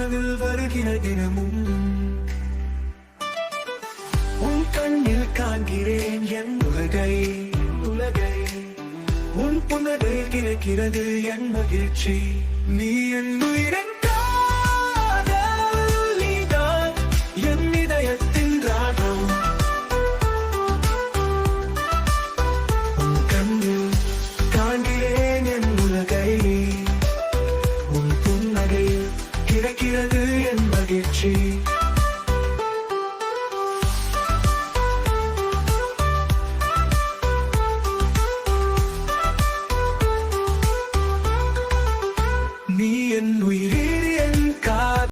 மனதில் வருகிற தினமும் உன் கண்ணில் காண்கிறேன் என் உலகை உலகை உன் புன்னகை கிடைக்கிறது என் மகிழ்ச்சி நீ என் உயிரின் காதல் நீதான் என் இதயத்தின் ராகம் உன் கண்ணில் காண்கிறேன் என் உலகை உன் புன்னகை கிடைக்கிறது என் மகிழ்ச்சி